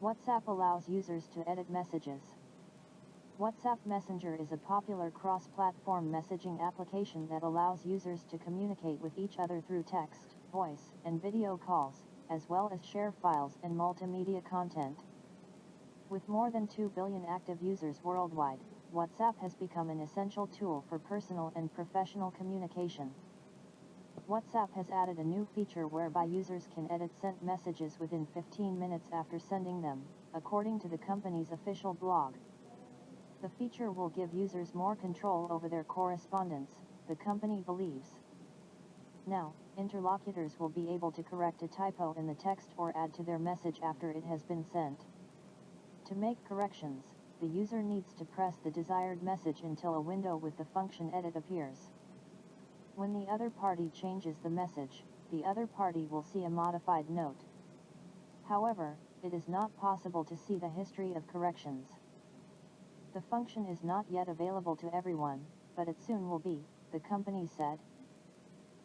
WhatsApp allows users to edit messages. WhatsApp Messenger is a popular cross-platform messaging application that allows users to communicate with each other through text, voice, and video calls, as well as share files and multimedia content. With more than 2 billion active users worldwide, WhatsApp has become an essential tool for personal and professional communication. WhatsApp has added a new feature whereby users can edit sent messages within 15 minutes after sending them, according to the company's official blog. The feature will give users more control over their correspondence, the company believes. Now, interlocutors will be able to correct a typo in the text or add to their message after it has been sent. To make corrections, the user needs to press the desired message until a window with the function Edit appears. When the other party changes the message, the other party will see a modified note. However, it is not possible to see the history of corrections. The function is not yet available to everyone, but it soon will be, the company said.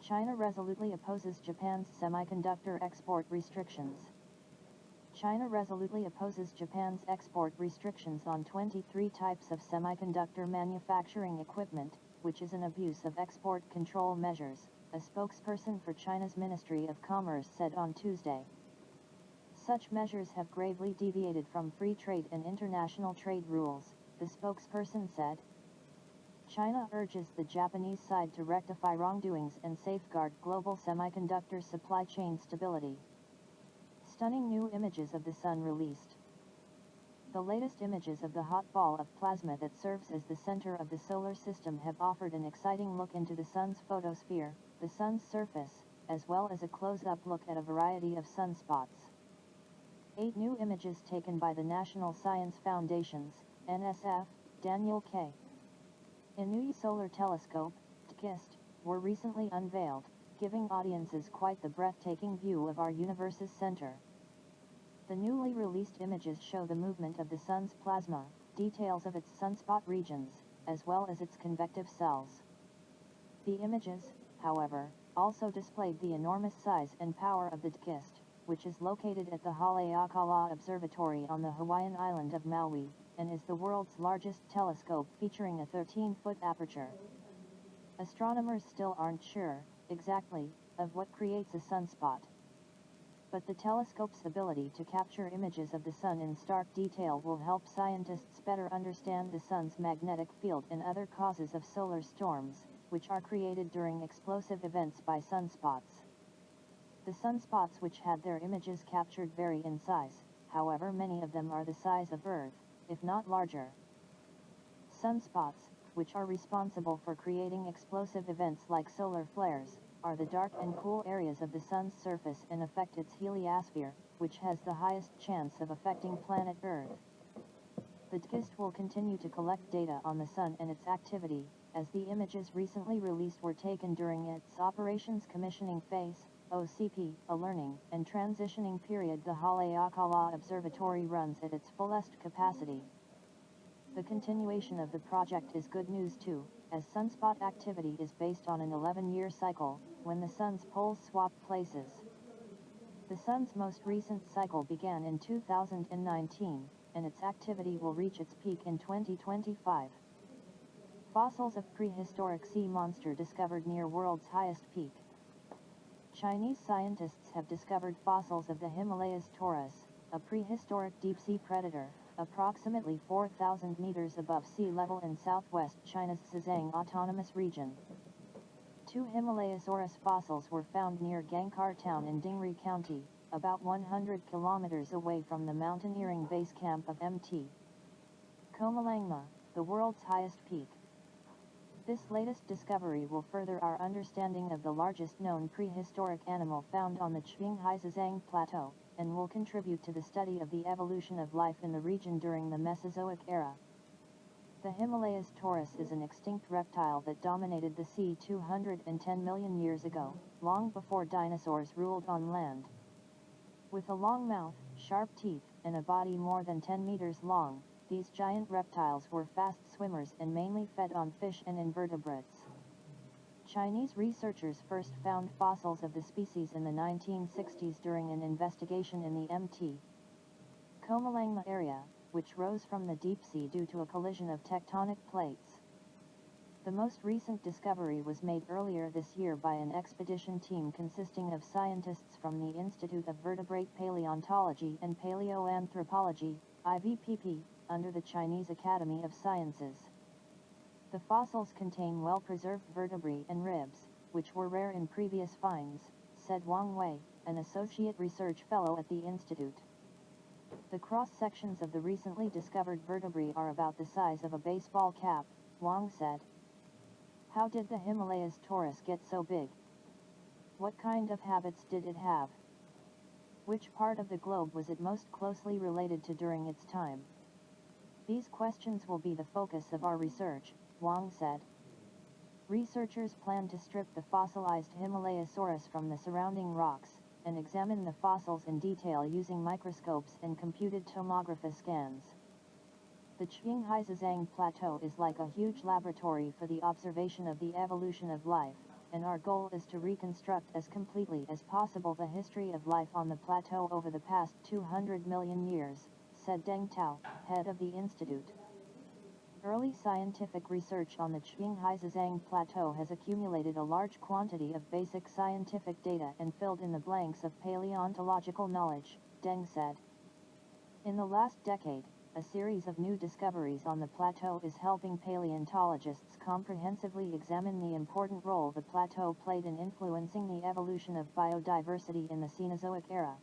China resolutely opposes Japan's semiconductor export restrictions. China resolutely opposes Japan's export restrictions on 23 types of semiconductor manufacturing equipment, which is an abuse of export control measures, a spokesperson for China's Ministry of Commerce said on Tuesday. Such measures have gravely deviated from free trade and international trade rules, the spokesperson said. China urges the Japanese side to rectify wrongdoings and safeguard global semiconductor supply chain stability. Stunning new images of the sun released. The latest images of the hot ball of plasma that serves as the center of the solar system have offered an exciting look into the sun's photosphere, the sun's surface, as well as a close-up look at a variety of sunspots. 8 new images taken by the National Science Foundation's, NSF, Daniel K. Inouye Solar Telescope, TKIST, were recently unveiled, giving audiences quite the breathtaking view of our universe's center. The newly released images show the movement of the sun's plasma, details of its sunspot regions, as well as its convective cells. The images, however, also displayed the enormous size and power of the TKIST, which is located at the Haleakala Observatory on the Hawaiian island of Maui, and is the world's largest telescope featuring a 13-foot aperture. Astronomers still aren't sure, exactly, of what creates a sunspot. But the telescope's ability to capture images of the sun in stark detail will help scientists better understand the sun's magnetic field and other causes of solar storms, which are created during explosive events by sunspots. The sunspots which had their images captured vary in size, however many of them are the size of Earth, if not larger. Sunspots, which are responsible for creating explosive events like solar flares, are the dark and cool areas of the sun's surface and affect its heliosphere, which has the highest chance of affecting planet Earth. The TKIST will continue to collect data on the sun and its activity, as the images recently released were taken during its operations commissioning phase, OCP, a learning and transitioning period. The Haleakala Observatory runs at its fullest capacity. The continuation of the project is good news too, as sunspot activity is based on an 11-year cycle, when the sun's poles swap places. The sun's most recent cycle began in 2019, and its activity will reach its peak in 2025. Fossils of prehistoric sea monster discovered near world's highest peak. Chinese scientists have discovered fossils of the Himalayas taurus, a prehistoric deep-sea predator, approximately 4,000 meters above sea level in southwest China's Zhejiang Autonomous Region. 2 Himalayasaurus fossils were found near Gangkar town in Dingri County, about 100 kilometers away from the mountaineering base camp of Mt. Komalangma, the world's highest peak. This latest discovery will further our understanding of the largest known prehistoric animal found on the Qinghai-Zhejiang Plateau, and will contribute to the study of the evolution of life in the region during the Mesozoic era. The Himalayas taurus is an extinct reptile that dominated the sea 210 million years ago, long before dinosaurs ruled on land. With a long mouth, sharp teeth, and a body more than 10 meters long, these giant reptiles were fast swimmers and mainly fed on fish and invertebrates. Chinese researchers first found fossils of the species in the 1960s during an investigation in the Mt. Comalangma area, which rose from the deep sea due to a collision of tectonic plates. The most recent discovery was made earlier this year by an expedition team consisting of scientists from the Institute of Vertebrate Paleontology and Paleoanthropology, IVPP, under the Chinese Academy of Sciences. The fossils contain well-preserved vertebrae and ribs, which were rare in previous finds, said Wang Wei, an associate research fellow at the institute. The cross-sections of the recently discovered vertebrae are about the size of a baseball cap, Wang said. How did the Himalayas torus get so big? What kind of habits did it have? Which part of the globe was it most closely related to during its time? These questions will be the focus of our research, Wang said. Researchers plan to strip the fossilized Himalayasaurus from the surrounding rocks, and examine the fossils in detail using microscopes and computed tomography scans. The Qinghai Plateau is like a huge laboratory for the observation of the evolution of life, and our goal is to reconstruct as completely as possible the history of life on the plateau over the past 200 million years, said Deng Tao, head of the institute. Early scientific research on the Qinghai Plateau has accumulated a large quantity of basic scientific data and filled in the blanks of paleontological knowledge, Deng said. In the last decade, a series of new discoveries on the plateau is helping paleontologists comprehensively examine the important role the plateau played in influencing the evolution of biodiversity in the Cenozoic era.